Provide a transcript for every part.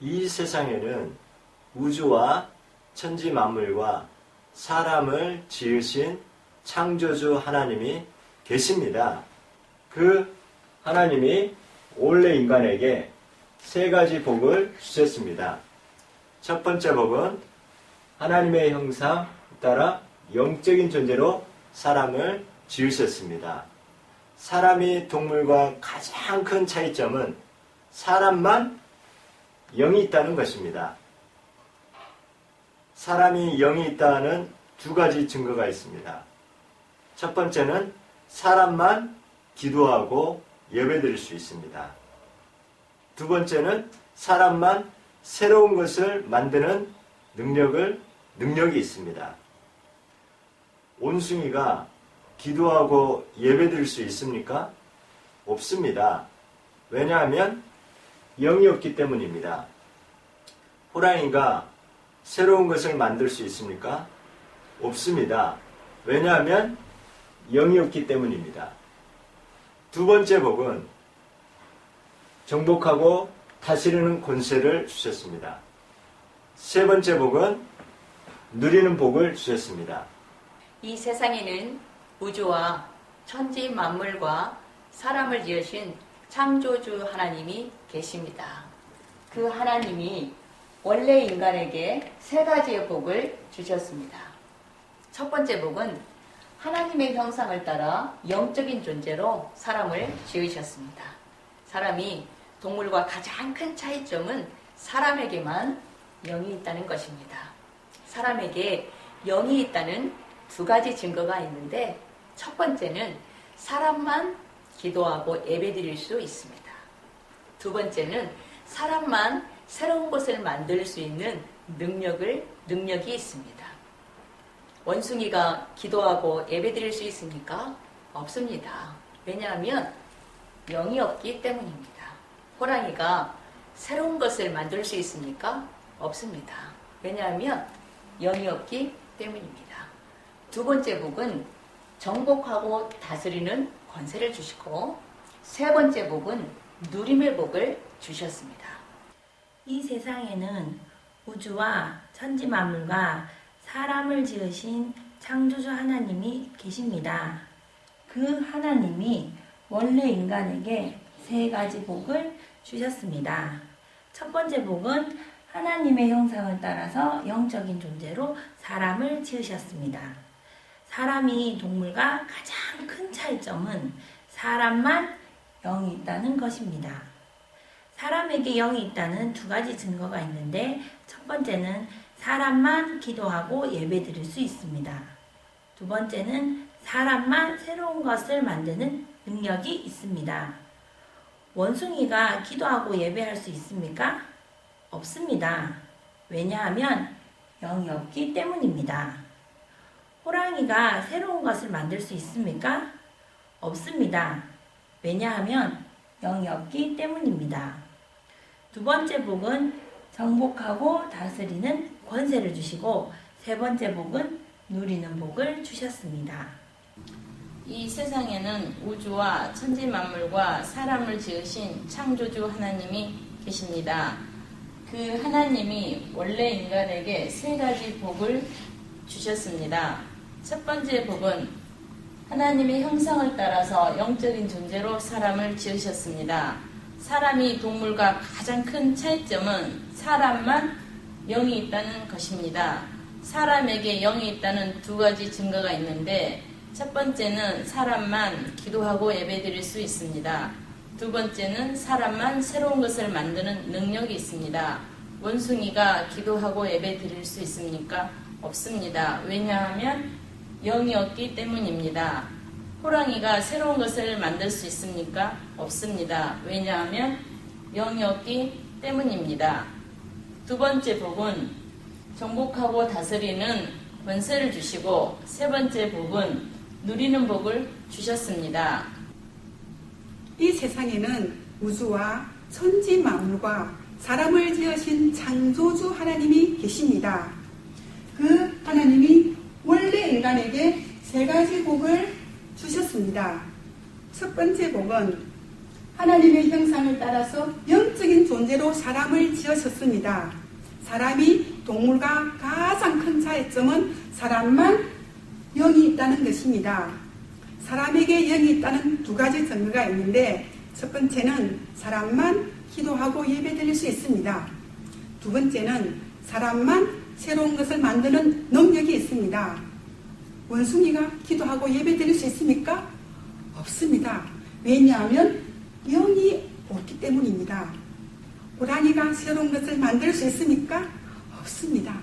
이 세상에는 우주와 천지 만물과 사람을 지으신 창조주 하나님이 계십니다. 그 하나님이 원래 인간에게 세 가지 복을 주셨습니다. 첫 번째 복은 하나님의 형상 따라 영적인 존재로 사람을 지으셨습니다. 사람이 동물과 가장 큰 차이점은 사람만 영이 있다는 것입니다. 사람이 영이 있다는 두 가지 증거가 있습니다. 첫 번째는 사람만 기도하고 예배드릴 수 있습니다. 두 번째는 사람만 새로운 것을 만드는 능력이 있습니다. 원숭이가 기도하고 예배드릴 수 있습니까? 없습니다. 왜냐하면 영이 없기 때문입니다. 호랑이가 새로운 것을 만들 수 있습니까? 없습니다. 왜냐하면 영이 없기 때문입니다. 두 번째 복은 정복하고 다스리는 권세를 주셨습니다. 세 번째 복은 누리는 복을 주셨습니다. 이 세상에는 우주와 천지 만물과 사람을 지으신 창조주 하나님이 계십니다. 그 하나님이 원래 인간에게 세 가지의 복을 주셨습니다. 첫 번째 복은 하나님의 형상을 따라 영적인 존재로 사람을 지으셨습니다. 사람이 동물과 가장 큰 차이점은 사람에게만 영이 있다는 것입니다. 사람에게 영이 있다는 두 가지 증거가 있는데, 첫 번째는 사람만 기도하고 예배드릴 수 있습니다. 두 번째는 사람만 새로운 것을 만들 수 있는 능력이 있습니다. 원숭이가 기도하고 예배드릴 수 있습니까? 없습니다. 왜냐하면 영이 없기 때문입니다. 호랑이가 새로운 것을 만들 수 있습니까? 없습니다. 왜냐하면 영이 없기 때문입니다. 두 번째 복은 정복하고 다스리는 권세를 주시고, 세 번째 복은 누림의 복을 주셨습니다. 이 세상에는 우주와 천지 만물과 사람을 지으신 창조주 하나님이 계십니다. 그 하나님이 원래 인간에게 세 가지 복을 주셨습니다. 첫 번째 복은 하나님의 형상을 따라서 영적인 존재로 사람을 지으셨습니다. 사람이 동물과 가장 큰 차이점은 사람만 영이 있다는 것입니다. 사람에게 영이 있다는 두 가지 증거가 있는데, 첫 번째는 사람만 기도하고 예배드릴 수 있습니다. 두 번째는 사람만 새로운 것을 만드는 능력이 있습니다. 원숭이가 기도하고 예배할 수 있습니까? 없습니다. 왜냐하면 영이 없기 때문입니다. 호랑이가 새로운 것을 만들 수 있습니까? 없습니다. 왜냐하면 영이 없기 때문입니다. 두 번째 복은 정복하고 다스리는 권세를 주시고, 세 번째 복은 누리는 복을 주셨습니다. 이 세상에는 우주와 천지 만물과 사람을 지으신 창조주 하나님이 계십니다. 그 하나님이 원래 인간에게 세 가지 복을 주셨습니다. 첫 번째 복은 하나님의 형상을 따라서 영적인 존재로 사람을 지으셨습니다. 사람이 동물과 가장 큰 차이점은 사람만 영이 있다는 것입니다. 사람에게 영이 있다는 두 가지 증거가 있는데, 첫 번째는 사람만 기도하고 예배드릴 수 있습니다. 두 번째는 사람만 새로운 것을 만드는 능력이 있습니다. 원숭이가 기도하고 예배드릴 수 있습니까? 없습니다. 왜냐하면 영이 없기 때문입니다. 호랑이가 새로운 것을 만들 수 있습니까? 없습니다. 왜냐하면 영이 없기 때문입니다. 두 번째 복은 정복하고 다스리는 권세를 주시고, 세 번째 복은 누리는 복을 주셨습니다. 이 세상에는 우주와 천지 만물과 사람을 지으신 창조주 하나님이 계십니다. 그 하나님이 원래 인간에게 세 가지 복을 주셨습니다. 첫 번째 복은 하나님의 형상을 따라서 영적인 존재로 사람을 지으셨습니다. 사람이 동물과 가장 큰 차이점은 사람만 영이 있다는 것입니다. 사람에게 영이 있다는 두 가지 증거가 있는데, 첫 번째는 사람만 기도하고 예배드릴 수 있습니다. 두 번째는 사람만 새로운 것을 만드는 능력이 있습니다. 원숭이가 기도하고 예배드릴 수 있습니까? 없습니다. 왜냐하면 영이 없기 때문입니다. 호랑이가 새로운 것을 만들 수 있습니까? 없습니다.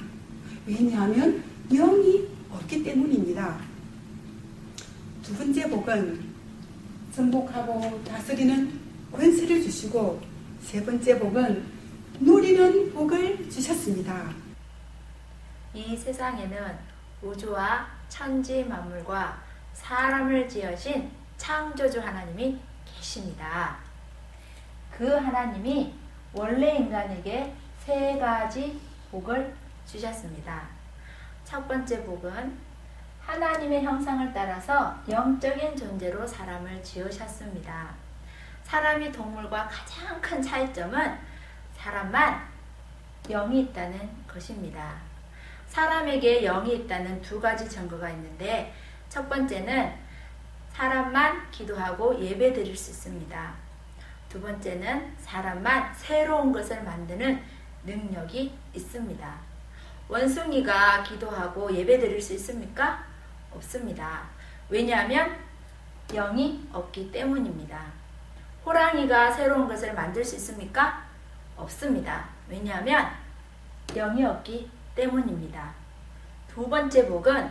왜냐하면 영이 없기 때문입니다. 두 번째 복은 정복하고 다스리는 권세를 주시고, 세 번째 복은 누리는 복을 주셨습니다. 이 세상에는 우주와 천지 만물과 사람을 지으신 창조주 하나님이 계십니다. 그 하나님이 원래 인간에게 세 가지 복을 주셨습니다. 첫 번째 복은 하나님의 형상을 따라서 영적인 존재로 사람을 지으셨습니다. 사람이 동물과 가장 큰 차이점은 사람만 영이 있다는 것입니다. 사람에게 영이 있다는 두 가지 증거가 있는데, 첫 번째는 사람만 기도하고 예배드릴 수 있습니다. 두 번째는 사람만 새로운 것을 만드는 능력이 있습니다. 원숭이가 기도하고 예배드릴 수 있습니까? 없습니다. 왜냐하면 영이 없기 때문입니다. 호랑이가 새로운 것을 만들 수 있습니까? 없습니다. 왜냐하면 영이 없기 때문입니다. 두 번째 복은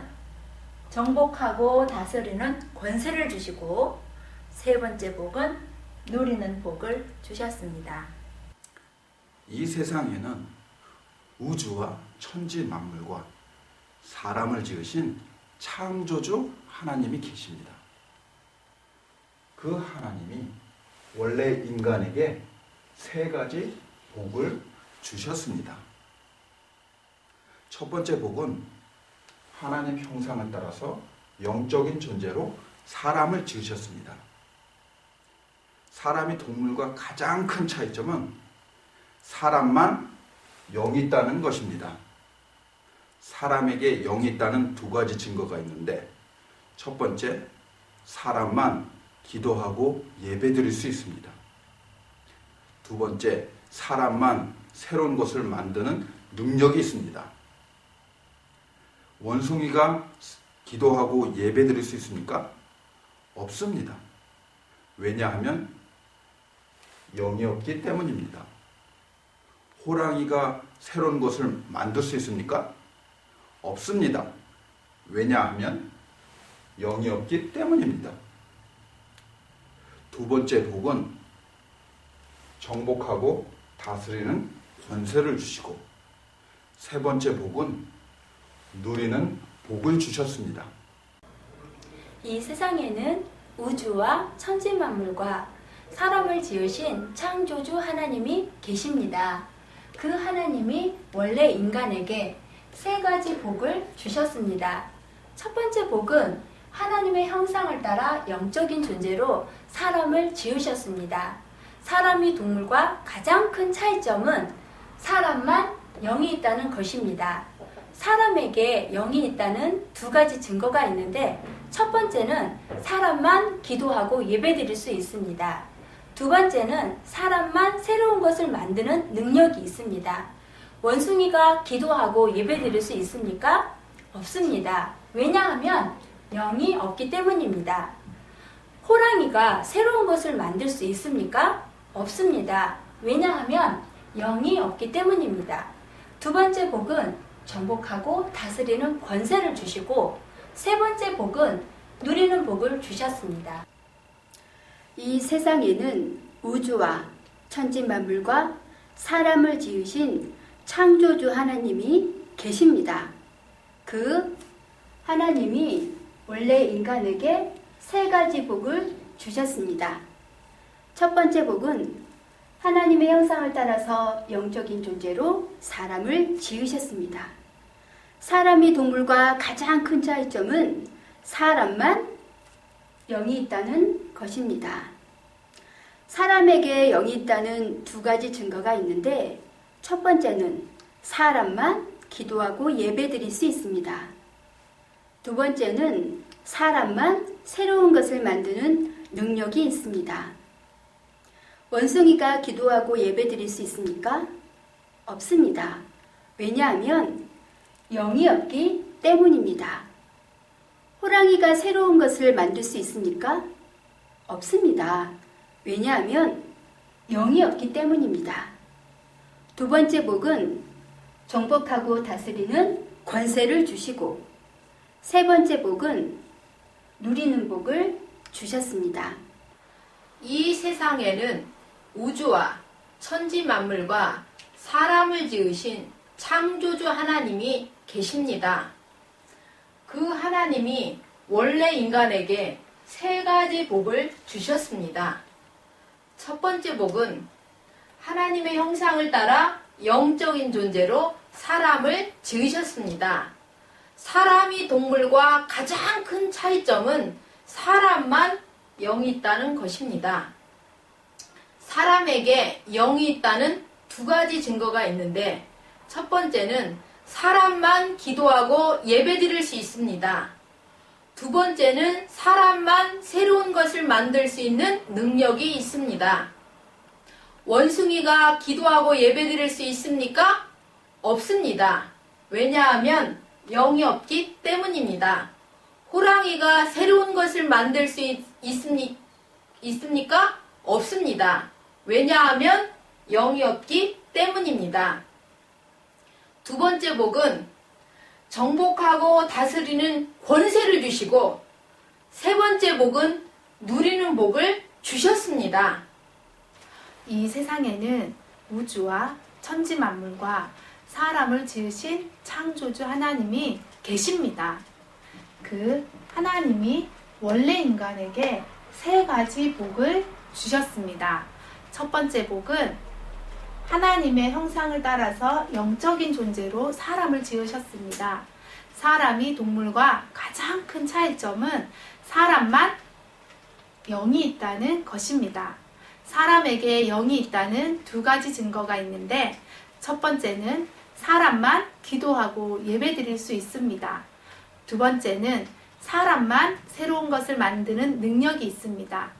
정복하고 다스리는 권세를 주시고, 세 번째 복은 누리는 복을 주셨습니다. 이 세상에는 우주와 천지 만물과 사람을 지으신 창조주 하나님이 계십니다. 그 하나님이 원래 인간에게 세 가지 복을 주셨습니다. 첫 번째 복은 하나님 형상을 따라서 영적인 존재로 사람을 지으셨습니다. 사람이 동물과 가장 큰 차이점은 사람만 영이 있다는 것입니다. 사람에게 영이 있다는 두 가지 증거가 있는데, 첫 번째, 사람만 기도하고 예배드릴 수 있습니다. 두 번째, 사람만 새로운 것을 만드는 능력이 있습니다. 원숭이가 기도하고 예배드릴 수 있습니까? 없습니다. 왜냐하면 영이 없기 때문입니다. 호랑이가 새로운 것을 만들 수 있습니까? 없습니다. 왜냐하면 영이 없기 때문입니다. 두 번째 복은 정복하고 다스리는 권세를 주시고, 세 번째 복은 누리는 복을 주셨습니다. 이 세상에는 우주와 천지 만물과 사람을 지으신 창조주 하나님이 계십니다. 그 하나님이 원래 인간에게 세 가지 복을 주셨습니다. 첫 번째 복은 하나님의 형상을 따라 영적인 존재로 사람을 지으셨습니다. 사람이 동물과 가장 큰 차이점은 사람만 영이 있다는 것입니다. 사람에게 영이 있다는 두 가지 증거가 있는데, 첫 번째는 사람만 기도하고 예배드릴 수 있습니다. 두 번째는 사람만 새로운 것을 만드는 능력이 있습니다. 원숭이가 기도하고 예배드릴 수 있습니까? 없습니다. 왜냐하면 영이 없기 때문입니다. 호랑이가 새로운 것을 만들 수 있습니까? 없습니다. 왜냐하면 영이 없기 때문입니다. 두 번째 복은 정복하고 다스리는 권세를 주시고, 세 번째 복은 누리는 복을 주셨습니다. 이 세상에는 우주와 천지 만물과 사람을 지으신 창조주 하나님이 계십니다. 그 하나님이 원래 인간에게 세 가지 복을 주셨습니다. 첫 번째 복은 하나님의 형상을 따라서 영적인 존재로 사람을 지으셨습니다. 사람이 동물과 가장 큰 차이점은 사람만 영이 있다는 것입니다. 사람에게 영이 있다는 두 가지 증거가 있는데 첫 번째는 사람만 기도하고 예배드릴 수 있습니다. 두 번째는 사람만 새로운 것을 만드는 능력이 있습니다. 원숭이가 기도하고 예배드릴 수 있습니까? 없습니다. 왜냐하면 영이 없기 때문입니다. 호랑이가 새로운 것을 만들 수 있습니까? 없습니다. 왜냐하면 영이 없기 때문입니다. 두 번째 복은 정복하고 다스리는 권세를 주시고 세 번째 복은 누리는 복을 주셨습니다. 이 세상에는 우주와 천지 만물과 사람을 지으신 창조주 하나님이 계십니다. 그 하나님이 원래 인간에게 세 가지 복을 주셨습니다. 첫 번째 복은 하나님의 형상을 따라 영적인 존재로 사람을 지으셨습니다. 사람이 동물과 가장 큰 차이점은 사람만 영이 있다는 것입니다. 사람에게 영이 있다는 두 가지 증거가 있는데 첫 번째는 사람만 기도하고 예배드릴 수 있습니다. 두 번째는 사람만 새로운 것을 만들 수 있는 능력이 있습니다. 원숭이가 기도하고 예배드릴 수 있습니까? 없습니다. 왜냐하면 영이 없기 때문입니다. 호랑이가 새로운 것을 만들 수 있습니까? 없습니다. 왜냐하면 영이 없기 때문입니다. 두 번째 복은 정복하고 다스리는 권세를 주시고 세 번째 복은 누리는 복을 주셨습니다. 이 세상에는 우주와 천지 만물과 사람을 지으신 창조주 하나님이 계십니다. 그 하나님이 원래 인간에게 세 가지 복을 주셨습니다. 첫 번째 복은 하나님의 형상을 따라서 영적인 존재로 사람을 지으셨습니다. 사람이 동물과 가장 큰 차이점은 사람만 영이 있다는 것입니다. 사람에게 영이 있다는 두 가지 증거가 있는데 첫 번째는 사람만 기도하고 예배드릴 수 있습니다. 두 번째는 사람만 새로운 것을 만드는 능력이 있습니다.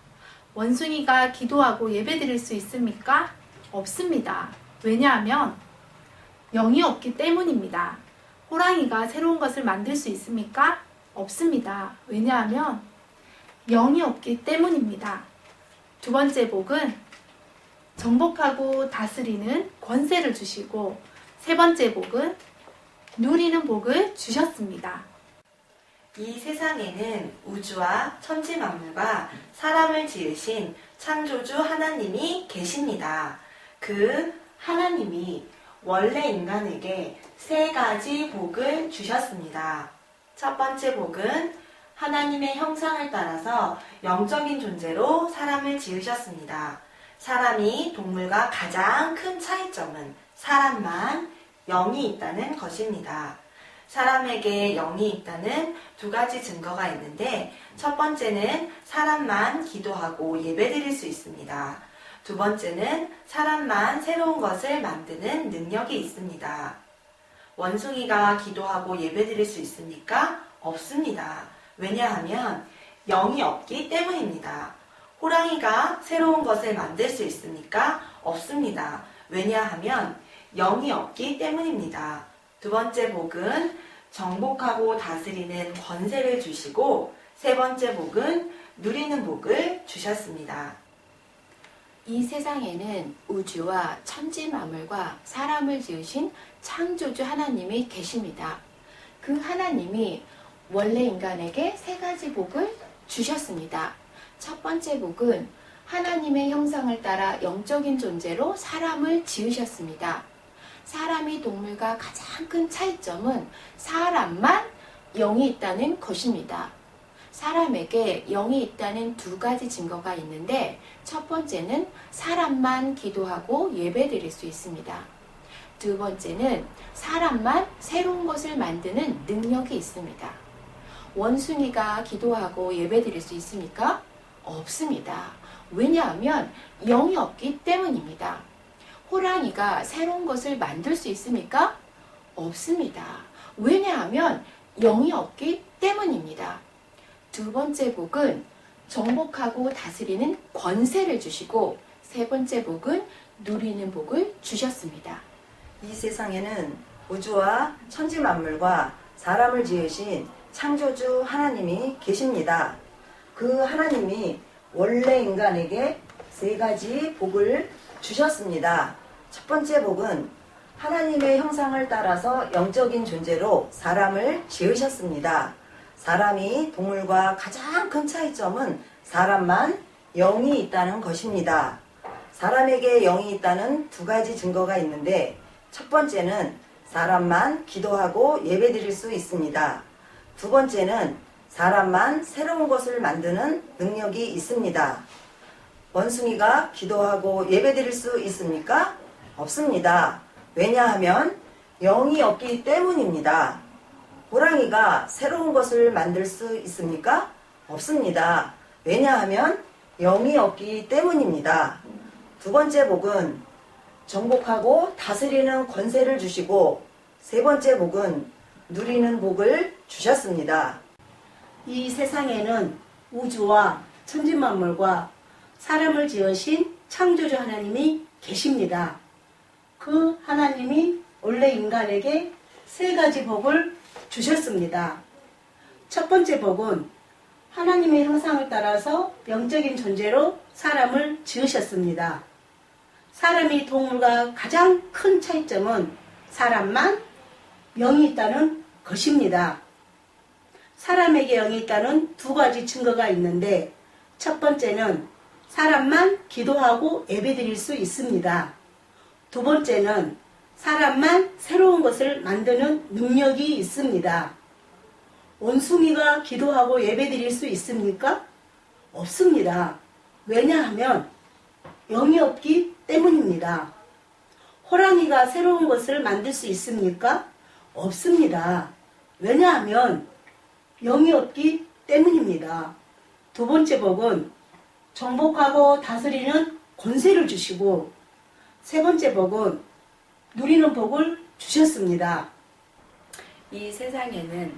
원숭이가 기도하고 예배드릴 수 있습니까? 없습니다. 왜냐하면 영이 없기 때문입니다. 호랑이가 새로운 것을 만들 수 있습니까? 없습니다. 왜냐하면 영이 없기 때문입니다. 두 번째 복은 정복하고 다스리는 권세를 주시고 세 번째 복은 누리는 복을 주셨습니다. 이 세상에는 우주와 천지 만물과 사람을 지으신 창조주 하나님이 계십니다. 그 하나님이 원래 인간에게 세 가지 복을 주셨습니다. 첫 번째 복은 하나님의 형상을 따라서 영적인 존재로 사람을 지으셨습니다. 사람이 동물과 가장 큰 차이점은 사람만 영이 있다는 것입니다. 사람에게 영이 있다는 두 가지 증거가 있는데 첫 번째는 사람만 기도하고 예배드릴 수 있습니다. 두 번째는 사람만 새로운 것을 만드는 능력이 있습니다. 원숭이가 기도하고 예배드릴 수 있습니까? 없습니다. 왜냐하면 영이 없기 때문입니다. 호랑이가 새로운 것을 만들 수 있습니까? 없습니다. 왜냐하면 영이 없기 때문입니다. 두 번째 복은 정복하고 다스리는 권세를 주시고 세 번째 복은 누리는 복을 주셨습니다. 이 세상에는 우주와 천지 만물과 사람을 지으신 창조주 하나님이 계십니다. 그 하나님이 원래 인간에게 세 가지 복을 주셨습니다. 첫 번째 복은 하나님의 형상을 따라 영적인 존재로 사람을 지으셨습니다. 사람이 동물과 가장 큰 차이점은 사람만 영이 있다는 것입니다. 사람에게 영이 있다는 두 가지 증거가 있는데 첫 번째는 사람만 기도하고 예배드릴 수 있습니다. 두 번째는 사람만 새로운 것을 만드는 능력이 있습니다. 원숭이가 기도하고 예배드릴 수 있습니까? 없습니다. 왜냐하면 영이 없기 때문입니다. 호랑이가 새로운 것을 만들 수 있습니까? 없습니다. 왜냐하면 영이 없기 때문입니다. 두 번째 복은 정복하고 다스리는 권세를 주시고, 세 번째 복은 누리는 복을 주셨습니다. 이 세상에는 우주와 천지 만물과 사람을 지으신 창조주 하나님이 계십니다. 그 하나님이 원래 인간에게 세 가지 복을 주셨습니다. 첫 번째 복은 하나님의 형상을 따라서 영적인 존재로 사람을 지으셨습니다. 사람이 동물과 가장 큰 차이점은 사람만 영이 있다는 것입니다. 사람에게 영이 있다는 두 가지 증거가 있는데, 첫 번째는 사람만 기도하고 예배드릴 수 있습니다. 두 번째는 사람만 새로운 것을 만드는 능력이 있습니다. 원숭이가 기도하고 예배드릴 수 있습니까? 없습니다. 왜냐하면 영이 없기 때문입니다. 호랑이가 새로운 것을 만들 수 있습니까? 없습니다. 왜냐하면 영이 없기 때문입니다. 두 번째 복은 정복하고 다스리는 권세를 주시고, 세 번째 복은 누리는 복을 주셨습니다. 이 세상에는 우주와 천지만물과 사람을 지으신 창조주 하나님이 계십니다. 그 하나님이 원래 인간에게 세 가지 복을 주셨습니다. 첫 번째 복은 하나님의 형상을 따라서 영적인 존재로 사람을 지으셨습니다. 사람이 동물과 가장 큰 차이점은 사람만 영이 있다는 것입니다. 사람에게 영이 있다는 두 가지 증거가 있는데, 첫 번째는 사람만 기도하고 예배드릴 수 있습니다. 두 번째는 사람만 새로운 것을 만드는 능력이 있습니다. 원숭이가 기도하고 예배드릴 수 있습니까? 없습니다. 왜냐하면 영이 없기 때문입니다. 호랑이가 새로운 것을 만들 수 있습니까? 없습니다. 왜냐하면 영이 없기 때문입니다. 두 번째 복은 정복하고 다스리는 권세를 주시고, 세 번째 복은 누리는 복을 주셨습니다. 이 세상에는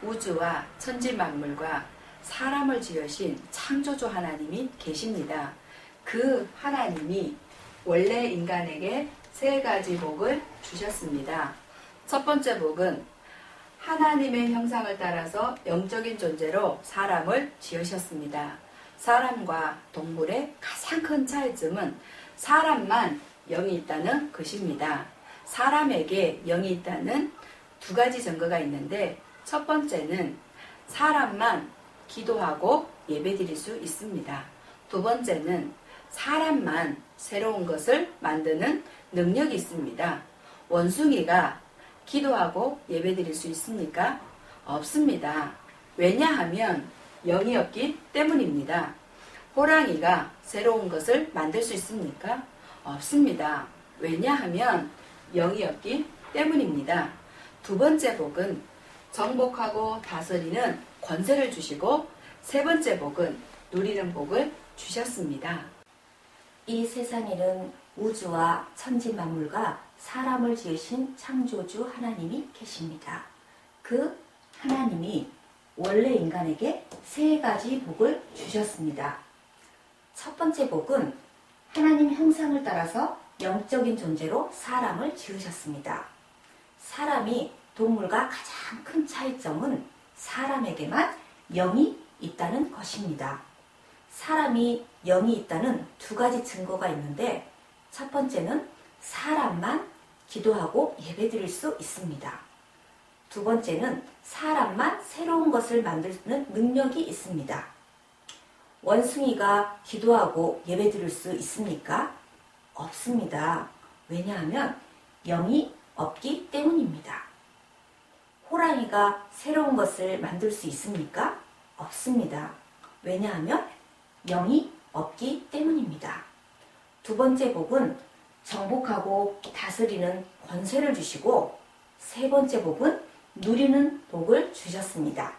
우주와 천지 만물과 사람을 지으신 창조주 하나님이 계십니다. 그 하나님이 원래 인간에게 세 가지 복을 주셨습니다. 첫 번째 복은 하나님의 형상을 따라서 영적인 존재로 사람을 지으셨습니다. 사람과 동물의 가장 큰 차이점은 사람만 영이 있다는 것입니다. 사람에게 영이 있다는 두 가지 증거가 있는데, 첫 번째는 사람만 기도하고 예배드릴 수 있습니다. 두 번째는 사람만 새로운 것을 만드는 능력이 있습니다. 원숭이가 기도하고 예배드릴 수 있습니까? 없습니다. 왜냐하면 영이 없기 때문입니다. 호랑이가 새로운 것을 만들 수 있습니까? 없습니다. 왜냐하면 영이 없기 때문입니다. 두 번째 복은 정복하고 다스리는 권세를 주시고, 세 번째 복은 누리는 복을 주셨습니다. 이 세상에는 우주와 천지 만물과 사람을 지으신 창조주 하나님이 계십니다. 그 하나님이 원래 인간에게 세 가지 복을 주셨습니다. 첫 번째 복은 하나님 형상을 따라서 영적인 존재로 사람을 지으셨습니다. 사람이 동물과 가장 큰 차이점은 사람에게만 영이 있다는 것입니다. 사람이 영이 있다는 두 가지 증거가 있는데, 첫 번째는 사람만 기도하고 예배드릴 수 있습니다. 두 번째는 사람만 새로운 것을 만드는 능력이 있습니다. 원숭이가 기도하고 예배드릴 수 있습니까? 없습니다. 왜냐하면 영이 없기 때문입니다. 호랑이가 새로운 것을 만들 수 있습니까? 없습니다. 왜냐하면 영이 없기 때문입니다. 두 번째 복은 정복하고 다스리는 권세를 주시고, 세 번째 복은 누리는 복을 주셨습니다.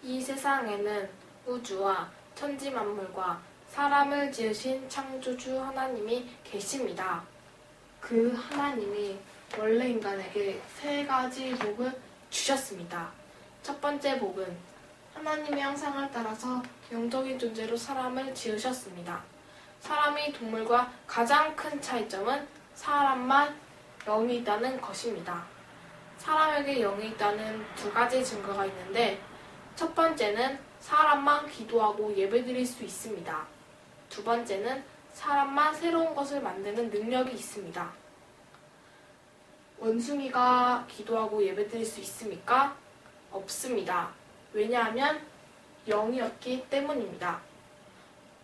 이 세상에는 우주와 천지 만물과 사람을 지으신 창조주 하나님이 계십니다. 그 하나님이 원래 인간에게 세 가지 복을 주셨습니다. 첫 번째 복은 하나님의 형상을 따라서 영적인 존재로 사람을 지으셨습니다. 사람이 동물과 가장 큰 차이점은 사람만 영이 있다는 것입니다. 사람에게 영이 있다는 두 가지 증거가 있는데 첫 번째는 사람만 기도하고 예배드릴 수 있습니다. 두 번째는 사람만 새로운 것을 만드는 능력이 있습니다. 원숭이가 기도하고 예배드릴 수 있습니까? 없습니다. 왜냐하면 영이 없기 때문입니다.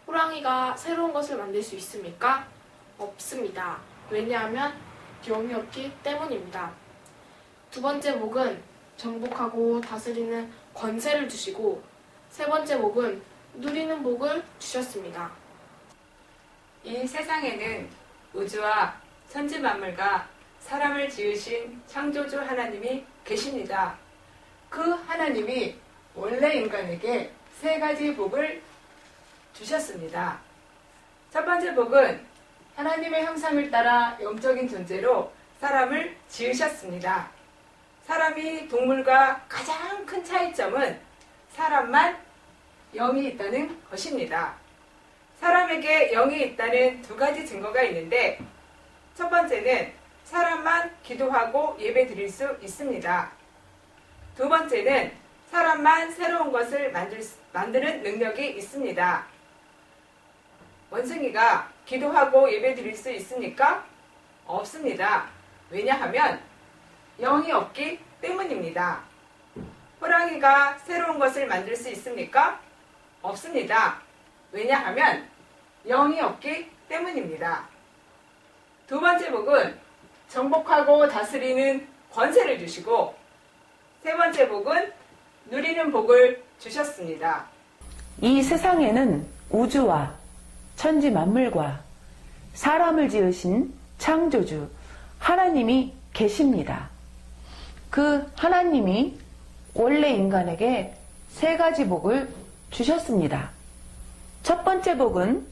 호랑이가 새로운 것을 만들 수 있습니까? 없습니다. 왜냐하면 영이 없기 때문입니다. 두 번째 복은 정복하고 다스리는 권세를 주시고 세 번째 복은 누리는 복을 주셨습니다. 이 세상에는 우주와 천지 만물과 사람을 지으신 창조주 하나님이 계십니다. 그 하나님이 원래 인간에게 세 가지 복을 주셨습니다. 첫 번째 복은 하나님의 형상을 따라 영적인 존재로 사람을 지으셨습니다. 사람이 동물과 가장 큰 차이점은 사람만 영이 있다는 것입니다. 사람에게 영이 있다는 두 가지 증거가 있는데 첫 번째는 사람만 기도하고 예배 드릴 수 있습니다. 두 번째는 사람만 새로운 것을 만드는 능력이 있습니다. 원숭이가 기도하고 예배 드릴 수 있습니까? 없습니다. 왜냐하면 영이 없기 때문입니다. 호랑이가 새로운 것을 만들 수 있습니까? 없습니다. 왜냐하면 영이 없기 때문입니다. 두 번째 복은 정복하고 다스리는 권세를 주시고 세 번째 복은 누리는 복을 주셨습니다. 이 세상에는 우주와 천지 만물과 사람을 지으신 창조주 하나님이 계십니다. 그 하나님이 원래 인간에게 세 가지 복을 주셨습니다. 첫 번째 복은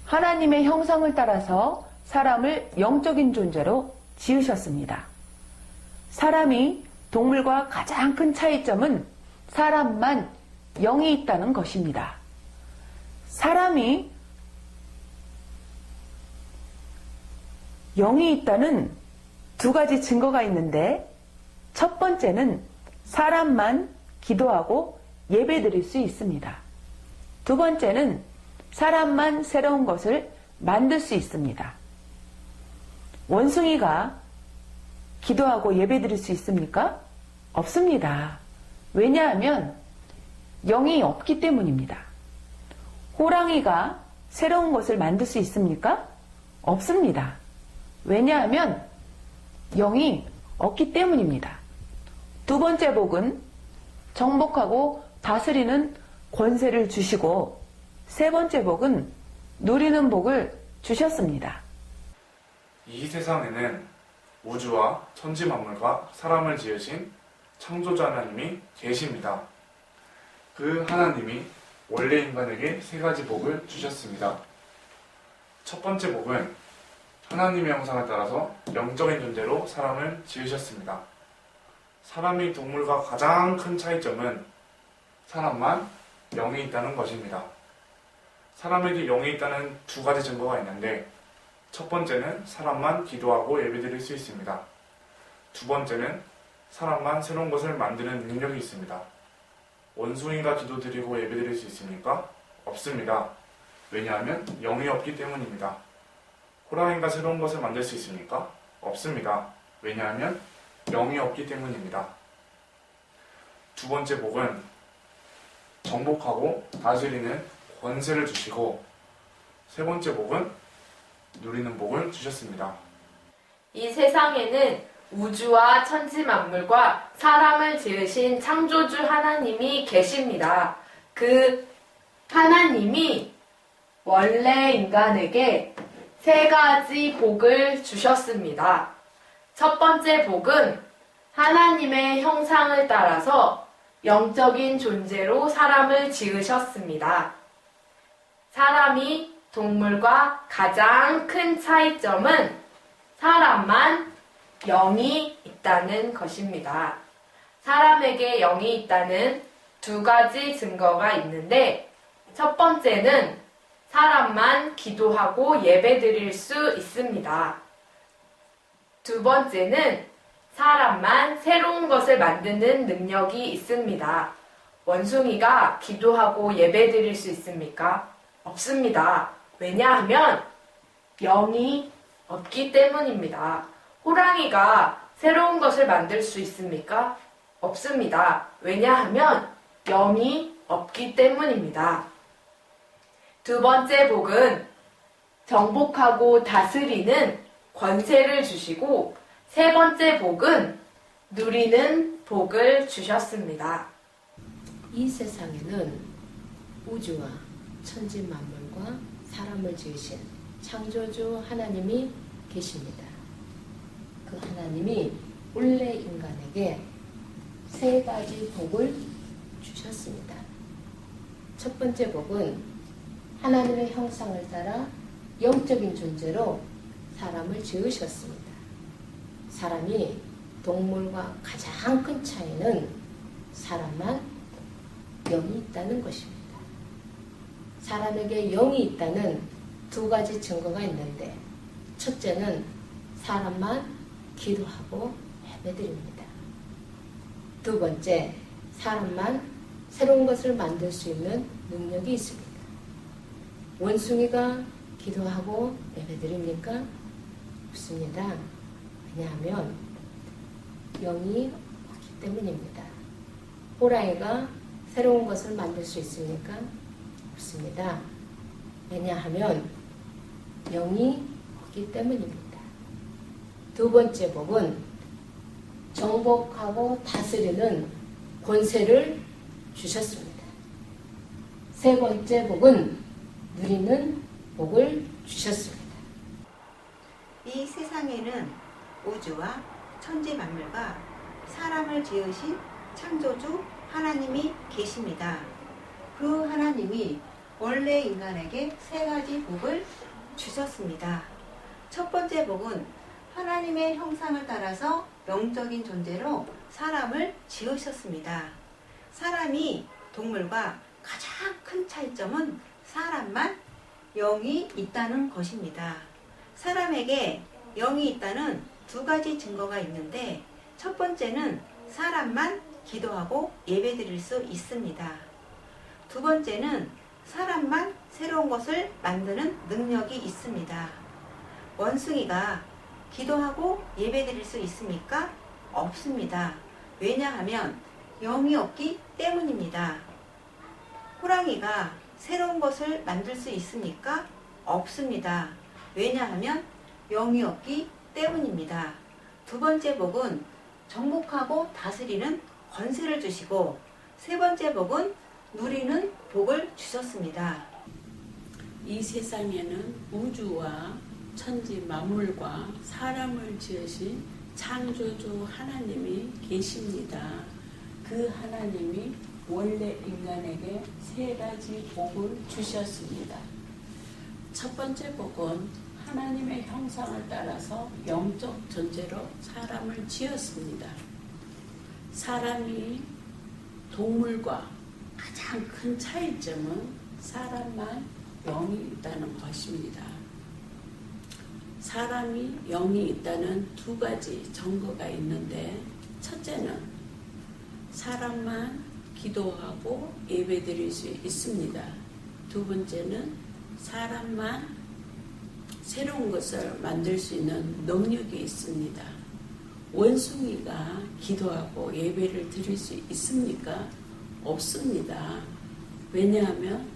하나님의 형상을 따라서 사람을 영적인 존재로 지으셨습니다. 사람이 동물과 가장 큰 차이점은 사람만 영이 있다는 것입니다. 사람이 영이 있다는 두 가지 증거가 있는데 첫 번째는 사람만 기도하고 예배드릴 수 있습니다. 두 번째는 사람만 새로운 것을 만들 수 있습니다. 원숭이가 기도하고 예배드릴 수 있습니까? 없습니다. 왜냐하면 영이 없기 때문입니다. 호랑이가 새로운 것을 만들 수 있습니까? 없습니다. 왜냐하면 영이 없기 때문입니다. 두 번째 복은 정복하고 다스리는 권세를 주시고 세 번째 복은 누리는 복을 주셨습니다. 이 세상에는 우주와 천지 만물과 사람을 지으신 창조주 하나님이 계십니다. 그 하나님이 원래 인간에게 세 가지 복을 주셨습니다. 첫 번째 복은 하나님의 형상을 따라서 영적인 존재로 사람을 지으셨습니다. 사람이 동물과 가장 큰 차이점은 사람만 영이 있다는 것입니다. 사람에게 영이 있다는 두 가지 증거가 있는데 첫 번째는 사람만 기도하고 예배드릴 수 있습니다. 두 번째는 사람만 새로운 것을 만드는 능력이 있습니다. 원숭이가 기도드리고 예배드릴 수 있습니까? 없습니다. 왜냐하면 영이 없기 때문입니다. 호랑이가 새로운 것을 만들 수 있습니까? 없습니다. 왜냐하면 영이 없기 때문입니다. 두 번째 복은 정복하고 다스리는 권세를 주시고 세 번째 복은 누리는 복을 주셨습니다. 이 세상에는 우주와 천지 만물과 사람을 지으신 창조주 하나님이 계십니다. 그 하나님이 원래 인간에게 세 가지 복을 주셨습니다. 첫 번째 복은 하나님의 형상을 따라서 영적인 존재로 사람을 지으셨습니다. 사람이 동물과 가장 큰 차이점은 사람만 영이 있다는 것입니다. 사람에게 영이 있다는 두 가지 증거가 있는데, 첫 번째는 사람만 기도하고 예배드릴 수 있습니다. 두 번째는 사람만 새로운 것을 만드는 능력이 있습니다. 원숭이가 기도하고 예배드릴 수 있습니까? 없습니다. 왜냐하면 영이 없기 때문입니다. 호랑이가 새로운 것을 만들 수 있습니까? 없습니다. 왜냐하면 영이 없기 때문입니다. 두 번째 복은 정복하고 다스리는 권세를 주시고, 세 번째 복은 누리는 복을 주셨습니다. 이 세상에는 우주와 천지 만물과 사람을 지으신 창조주 하나님이 계십니다. 그 하나님이 원래 인간에게 세 가지 복을 주셨습니다. 첫 번째 복은 하나님의 형상을 따라 영적인 존재로 사람을 지으셨습니다. 사람이 동물과 가장 큰 차이는 사람만 영이 있다는 것입니다. 사람에게 영이 있다는 두 가지 증거가 있는데, 첫째는 사람만 기도하고 예배드립니다. 두 번째, 사람만 새로운 것을 만들 수 있는 능력이 있습니다. 원숭이가 기도하고 예배드립니까? 없습니다. 왜냐하면 영이 없기 때문입니다. 호랑이가 새로운 것을 만들 수 있습니까? 없습니다. 왜냐하면 영이 없기 때문입니다. 두 번째 복은 정복하고 다스리는 권세를 주셨습니다. 세 번째 복은 누리는 복을 주셨습니다. 이 세상에는 우주와 천지 만물과 사람을 지으신 창조주 하나님이 계십니다. 그 하나님이 원래 인간에게 세 가지 복을 주셨습니다. 첫 번째 복은 하나님의 형상을 따라서 영적인 존재로 사람을 지으셨습니다. 사람이 동물과 가장 큰 차이점은 사람만 영이 있다는 것입니다. 사람에게 영이 있다는 두 가지 증거가 있는데, 첫 번째는 사람만 기도하고 예배드릴 수 있습니다. 두 번째는 사람만 새로운 것을 만드는 능력이 있습니다. 원숭이가 기도하고 예배드릴 수 있습니까? 없습니다. 왜냐하면 영이 없기 때문입니다. 호랑이가 새로운 것을 만들 수 있습니까? 없습니다. 왜냐하면 영이 없기 때문입니다. 두 번째 복은 정복하고 다스리는 권세를 주시고, 세 번째 복은 누리는 복을 주셨습니다. 이 세상에는 우주와 천지 만물과 사람을 지으신 창조주 하나님이 계십니다. 그 하나님이 원래 인간에게 세 가지 복을 주셨습니다. 첫 번째 복은 하나님의 형상을 따라서 영적 존재로 사람을 지었습니다. 사람이 동물과 가장 큰 차이점은 사람만 영이 있다는 것입니다. 사람이 영이 있다는 두 가지 증거가 있는데, 첫째는 사람만 기도하고 예배드릴 수 있습니다. 두 번째는 사람만 새로운 것을 만들 수 있는 능력이 있습니다. 원숭이가 기도하고 예배를 드릴 수 있습니까? 없습니다. 왜냐하면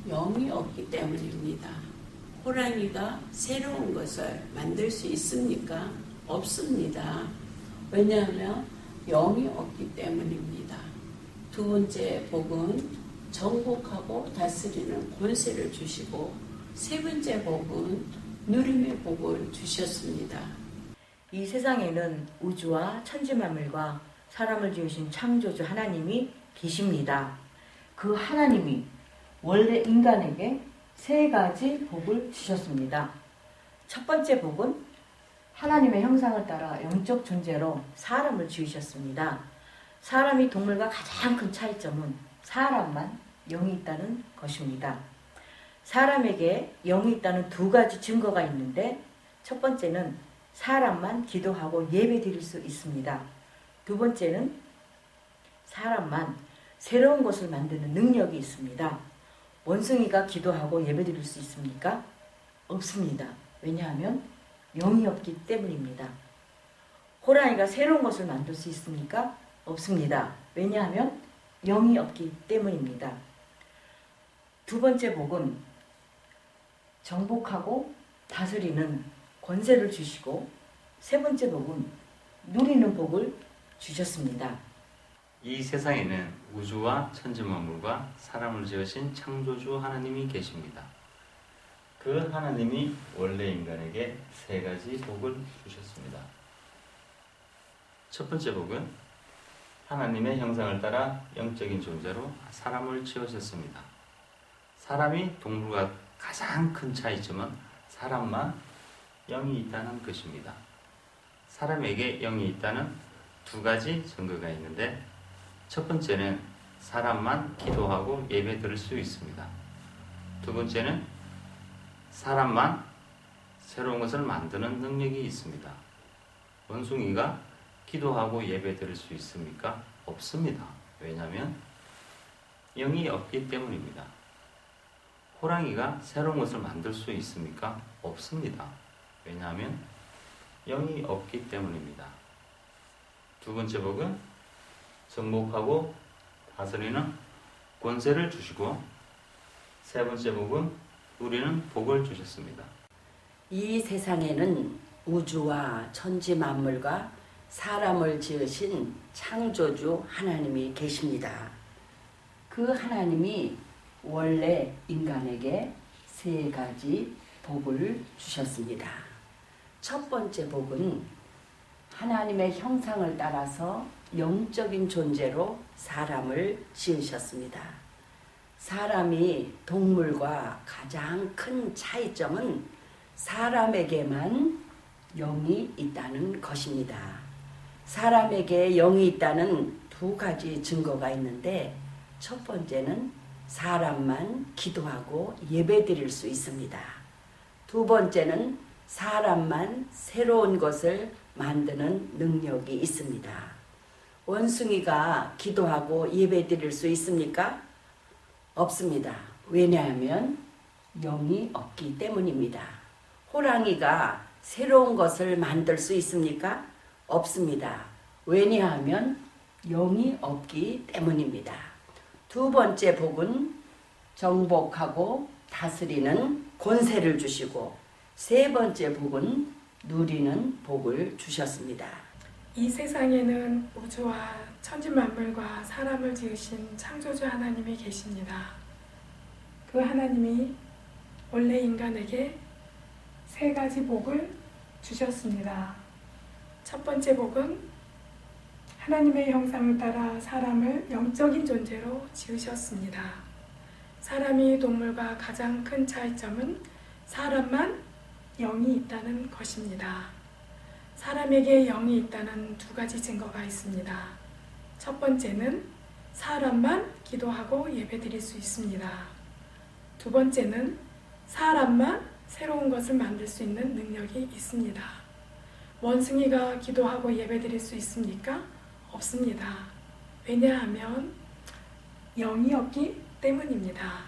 영이 없기 때문입니다. 호랑이가 새로운 것을 만들 수 있습니까? 없습니다. 왜냐하면 영이 없기 때문입니다. 두 번째 복은 정복하고 다스리는 권세를 주시고, 세 번째 복은 누림의 복을 주셨습니다. 이 세상에는 우주와 천지 만물과 사람을 지으신 창조주 하나님이 계십니다. 그 하나님이 원래 인간에게 세 가지 복을 주셨습니다. 첫 번째 복은 하나님의 형상을 따라 영적 존재로 사람을 지으셨습니다. 사람이 동물과 가장 큰 차이점은 사람만 영이 있다는 것입니다. 사람에게 영이 있다는 두 가지 증거가 있는데 첫 번째는 사람만 기도하고 예배 드릴 수 있습니다. 두 번째는 사람만 새로운 것을 만드는 능력이 있습니다. 원숭이가 기도하고 예배 드릴 수 있습니까? 없습니다. 왜냐하면 영이 없기 때문입니다. 호랑이가 새로운 것을 만들 수 있습니까? 없습니다. 왜냐하면 영이 없기 때문입니다. 두 번째 복은 정복하고 다스리는 권세를 주시고 세 번째 복은 누리는 복을 주셨습니다. 이 세상에는 우주와 천지만물과 사람을 지으신 창조주 하나님이 계십니다. 그 하나님이 원래 인간에게 세 가지 복을 주셨습니다. 첫 번째 복은 하나님의 형상을 따라 영적인 존재로 사람을 지으셨습니다. 사람이 동물과 가장 큰 차이점은 사람만 영이 있다는 것입니다. 사람에게 영이 있다는 두 가지 증거가 있는데 첫 번째는 사람만 기도하고 예배 드릴 수 있습니다. 두 번째는 사람만 새로운 것을 만드는 능력이 있습니다. 원숭이가 기도하고 예배 드릴 수 있습니까? 없습니다. 왜냐하면 영이 없기 때문입니다. 호랑이가 새로운 것을 만들 수 있습니까? 없습니다. 왜냐하면 영이 없기 때문입니다. 두 번째 복은 정복하고 다스리는 권세를 주시고 세 번째 복은 누리는 복을 주셨습니다. 이 세상에는 우주와 천지 만물과 사람을 지으신 창조주 하나님이 계십니다. 그 하나님이 원래 인간에게 세 가지 복을 주셨습니다. 첫 번째 복은 하나님의 형상을 따라서 영적인 존재로 사람을 지으셨습니다. 사람이 동물과 가장 큰 차이점은 사람에게만 영이 있다는 것입니다. 사람에게 영이 있다는 두 가지 증거가 있는데 첫 번째는 사람만 기도하고 예배드릴 수 있습니다. 두 번째는 사람만 새로운 것을 만드는 능력이 있습니다. 원숭이가 기도하고 예배드릴 수 있습니까? 없습니다. 왜냐하면 영이 없기 때문입니다. 호랑이가 새로운 것을 만들 수 있습니까? 없습니다. 왜냐하면 영이 없기 때문입니다. 두 번째 복은 정복하고 다스리는 권세를 주시고 세 번째 복은 누리는 복을 주셨습니다. 이 세상에는 우주와 천지만물과 사람을 지으신 창조주 하나님이 계십니다. 그 하나님이 원래 인간에게 세 가지 복을 주셨습니다. 첫 번째 복은 하나님의 형상을 따라 사람을 영적인 존재로 지으셨습니다. 사람이 동물과 가장 큰 차이점은 사람만 영이 있다는 것입니다. 사람에게 영이 있다는 두 가지 증거가 있습니다. 첫 번째는 사람만 기도하고 예배드릴 수 있습니다. 두 번째는 사람만 새로운 것을 만들 수 있는 능력이 있습니다. 원숭이가 기도하고 예배드릴 수 있습니까? 없습니다. 왜냐하면 영이 없기 때문입니다.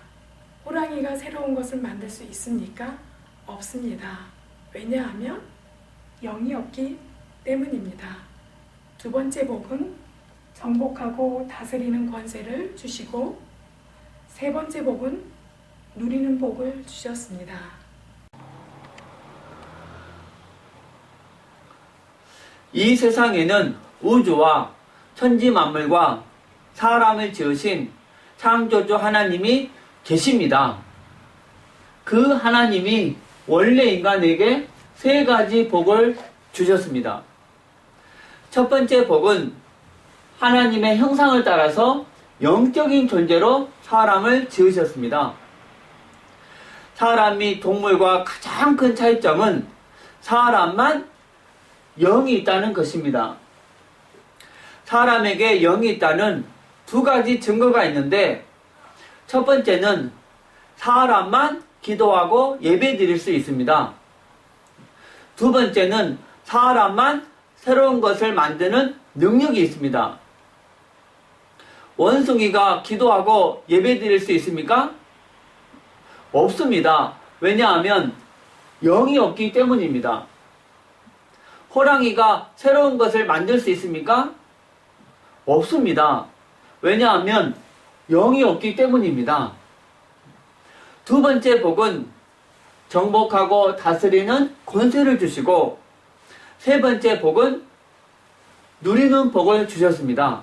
호랑이가 새로운 것을 만들 수 있습니까? 없습니다. 왜냐하면 영이 없기 때문입니다. 두 번째 복은 정복하고 다스리는 권세를 주시고 세 번째 복은 누리는 복을 주셨습니다. 이 세상에는 우주와 천지 만물과 사람을 지으신 창조주 하나님이 계십니다. 그 하나님이 원래 인간에게 세 가지 복을 주셨습니다. 첫 번째 복은 하나님의 형상을 따라서 영적인 존재로 사람을 지으셨습니다. 사람이 동물과 가장 큰 차이점은 사람만 영이 있다는 것입니다. 사람에게 영이 있다는 두 가지 증거가 있는데, 첫 번째는 사람만 기도하고 예배 드릴 수 있습니다. 두 번째는 사람만 새로운 것을 만드는 능력이 있습니다. 원숭이가 기도하고 예배 드릴 수 있습니까? 없습니다. 왜냐하면 영이 없기 때문입니다. 호랑이가 새로운 것을 만들 수 있습니까? 없습니다. 왜냐하면 영이 없기 때문입니다. 두 번째 복은 정복하고 다스리는 권세를 주시고, 세 번째 복은 누리는 복을 주셨습니다.